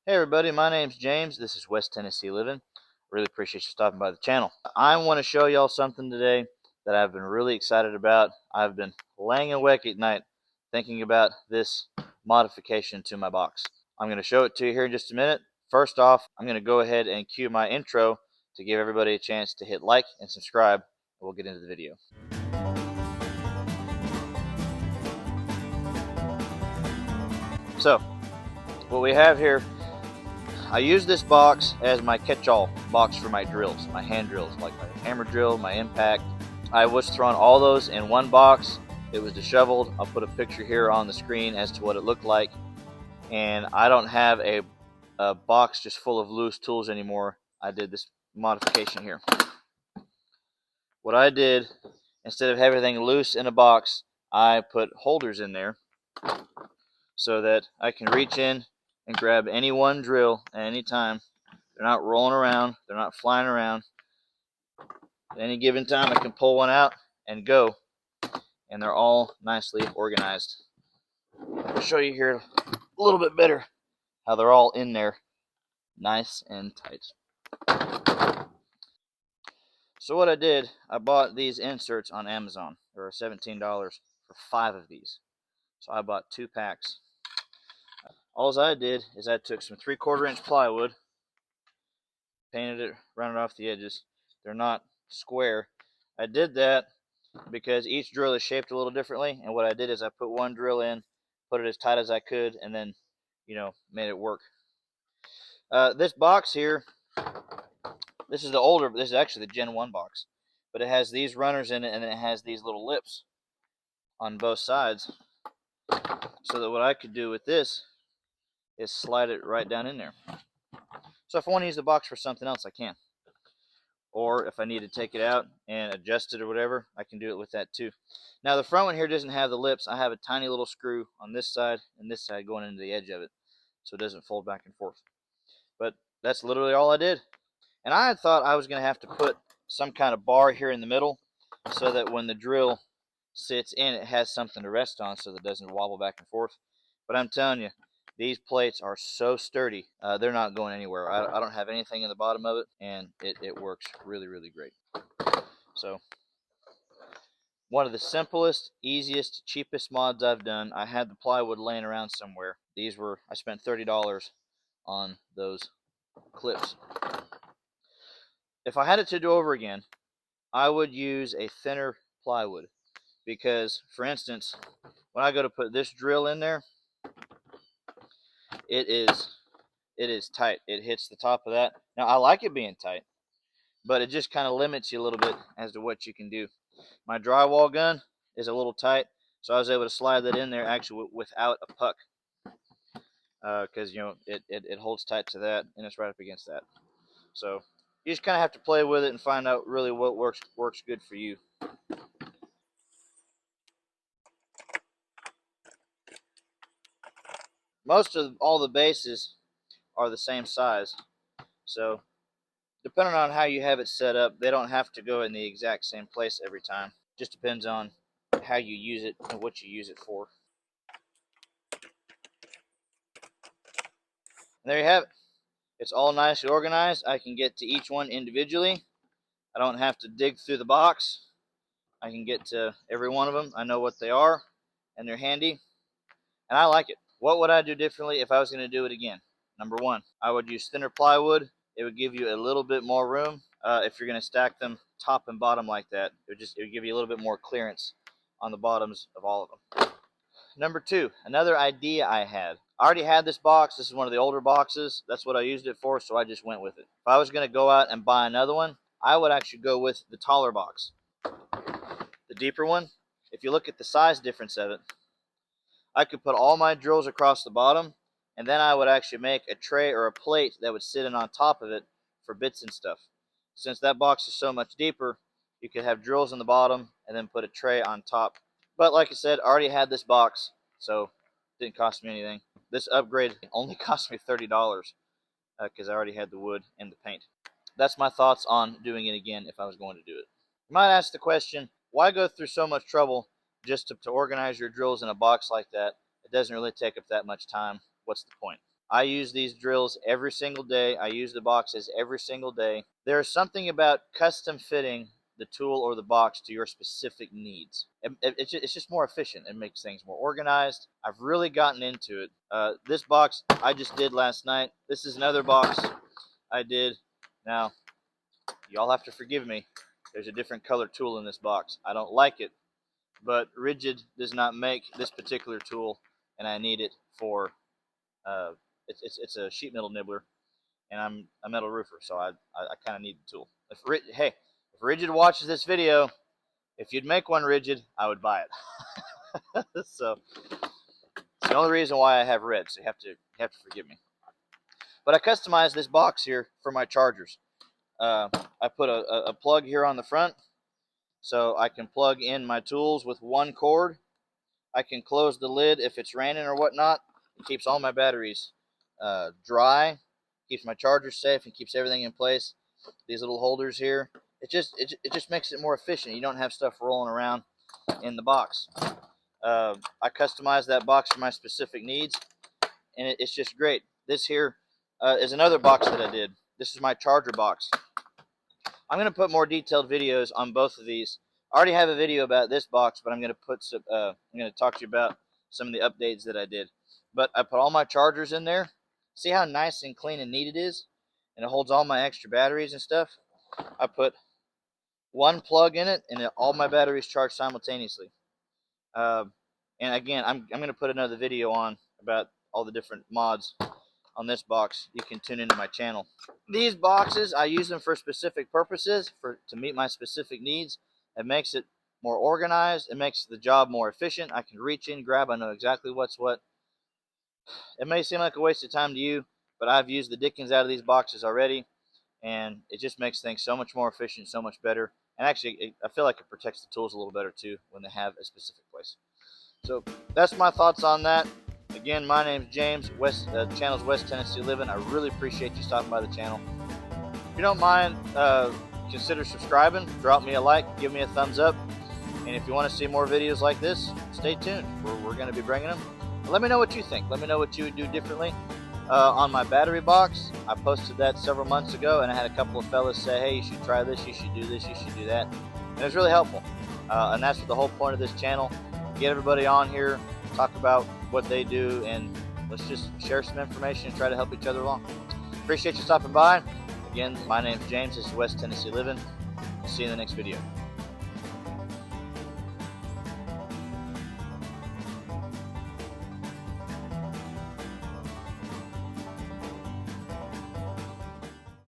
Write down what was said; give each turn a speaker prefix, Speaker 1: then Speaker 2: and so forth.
Speaker 1: Hey everybody, my name's James. This is West Tennessee Living. Really appreciate you stopping by the channel. I want to show y'all something today that I've been really excited about. I've been laying awake at night thinking about this modification to my box. I'm going to show it to you here in just a minute. First off, I'm going to go ahead and cue my intro to give everybody a chance to hit like and subscribe, and we'll get into the video. So, what we have here, I use this box as my catch-all box for my drills, my hand drills, like my hammer drill, my impact. I was throwing all those in one box. It was disheveled. I'll put a picture here on the screen as to what it looked like. And I don't have a box just full of loose tools anymore. I did this modification here. What I did, instead of having everything loose in a box, I put holders in there so that I can reach in and grab any one drill at any time. They're not rolling around. They're not flying around. At any given time, I can pull one out and go, and they're all nicely organized. I'll show you here a little bit better how they're all in there, nice and tight. So what I did, I bought these inserts on Amazon. They were $17 for 5 of these. So I bought 2 packs. All I did is I took some 3/4 inch plywood, painted it, rounded off the edges. They're not square. I did that because each drill is shaped a little differently, and what I did is I put one drill in, put it as tight as I could, and then, made it work. This box here, this is actually the Gen 1 box, but it has these runners in it, and then it has these little lips on both sides, so that what I could do with this is slide it right down in there. So if I want to use the box for something else, I can. Or if I need to take it out and adjust it or whatever, I can do it with that too. Now the front one here doesn't have the lips. I have a tiny little screw on this side and this side going into the edge of it, so it doesn't fold back and forth. But that's literally all I did. And I had thought I was going to have to put some kind of bar here in the middle so that when the drill sits in, it has something to rest on so that it doesn't wobble back and forth. But I'm telling you, these plates are so sturdy. They're not going anywhere. I don't have anything in the bottom of it, and it works really, really great. So, one of the simplest, easiest, cheapest mods I've done. I had the plywood laying around somewhere. I spent $30 on those clips. If I had it to do over again, I would use a thinner plywood because, for instance, when I go to put this drill in there, it is tight. It hits the top of that. Now, I like it being tight, but it just kind of limits you a little bit as to what you can do. My drywall gun is a little tight, so I was able to slide that in there actually without a puck, because it holds tight to that, and it's right up against that. So you just kind of have to play with it and find out really what works good for you. Most of all the bases are the same size, so depending on how you have it set up, they don't have to go in the exact same place every time. Just depends on how you use it and what you use it for. And there you have it. It's all nicely organized. I can get to each one individually. I don't have to dig through the box. I can get to every one of them. I know what they are, and they're handy, and I like it. What would I do differently if I was going to do it again? Number one, I would use thinner plywood. It would give you a little bit more room. If you're going to stack them top and bottom like that, it would give you a little bit more clearance on the bottoms of all of them. Number two, another idea I had. I already had this box. This is one of the older boxes. That's what I used it for, so I just went with it. If I was going to go out and buy another one, I would actually go with the taller box. The deeper one, if you look at the size difference of it, I could put all my drills across the bottom, and then I would actually make a tray or a plate that would sit in on top of it for bits and stuff. Since that box is so much deeper, you could have drills in the bottom and then put a tray on top. But like I said, I already had this box, so it didn't cost me anything. This upgrade only cost me $30 because I already had the wood and the paint. That's my thoughts on doing it again if I was going to do it. You might ask the question, why go through so much trouble just to organize your drills in a box like that? It doesn't really take up that much time. What's the point? I use these drills every single day. I use the boxes every single day. There's something about custom fitting the tool or the box to your specific needs. It's just more efficient. It makes things more organized. I've really gotten into it. This box I just did last night. This is another box I did. Now, y'all have to forgive me. There's a different color tool in this box. I don't like it, but Ridgid does not make this particular tool, and I need it for it's a sheet metal nibbler, and I'm a metal roofer, so I kind of need the tool. If Ridgid watches this video, if you'd make one Ridgid, I would buy it. So it's the only reason why I have red, so you have to forgive me. But I customized this box here for my chargers. I put a plug here on the front, so I can plug in my tools with one cord. I can close the lid if it's raining or whatnot. It keeps all my batteries dry, keeps my charger safe, and keeps everything in place. These little holders here, it just makes it more efficient. You don't have stuff rolling around in the box. I customized that box for my specific needs, and it's just great. This here is another box that I did. This is my charger box. I'm going to put more detailed videos on both of these. I already have a video about this box, but I'm going to put some, I'm going to talk to you about some of the updates that I did. But I put all my chargers in there. See how nice and clean and neat it is? And it holds all my extra batteries and stuff. I put one plug in it, and all my batteries charge simultaneously. And again, I'm going to put another video on about all the different mods on this box. You can tune into my channel. These boxes, I use them for specific purposes, to meet my specific needs. It makes it more organized. It makes the job more efficient. I can reach in, grab. I know exactly what's what. It may seem like a waste of time to you, but I've used the dickens out of these boxes already, and it just makes things so much more efficient, so much better. And actually, I feel like it protects the tools a little better too when they have a specific place. So that's my thoughts on that. Again, my name's James. The channel's West Tennessee Living. I really appreciate you stopping by the channel. If you don't mind, consider subscribing. Drop me a like. Give me a thumbs up. And if you want to see more videos like this, stay tuned. We're going to be bringing them. Let me know what you think. Let me know what you would do differently. On my battery box, I posted that several months ago, and I had a couple of fellas say, hey, you should try this, you should do this, you should do that. And it was really helpful. And that's the whole point of this channel. Get everybody on here, talk about what they do, and let's just share some information and try to help each other along. Appreciate you stopping by. Again, my name's James. This is West Tennessee Living. We'll see you in the next video.